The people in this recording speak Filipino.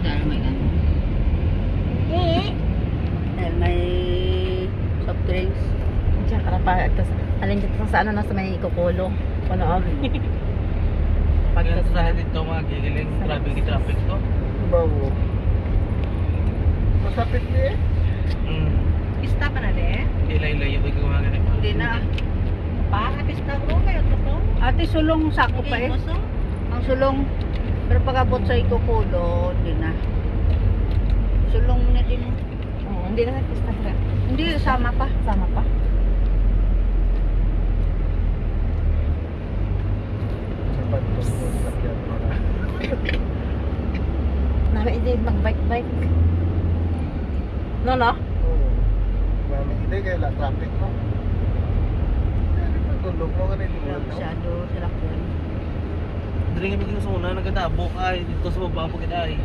Dahil may ano. Dahil may soft drinks. Diyan ka na pa. Alin dito sa ano na sa may kukulo. Ano Pagkas na dito mga gigiling traffic to. Bawo. Masapit niya Pista pa na de? Ilay-ilay yung mga ganito. Hindi na. Pa, pista ko kayo to. Ate, sulong sako pa eh. Ang sulong. Pero pag-abot sa ikukulo, hindi na. Sulong na din. Oo, hindi na nagpista ka. Hindi, sama pa. Sama pa. Dapat mo sakyan para. Nami hindi mag-bike-bike. No, no? Oo. Mami, hindi kaya la traffic mo. Ano pa tulog mo kanina Wala mo? masyado sila ko. Dali nga maging sa una, nagkatabo ay dito sa baba po kita ay.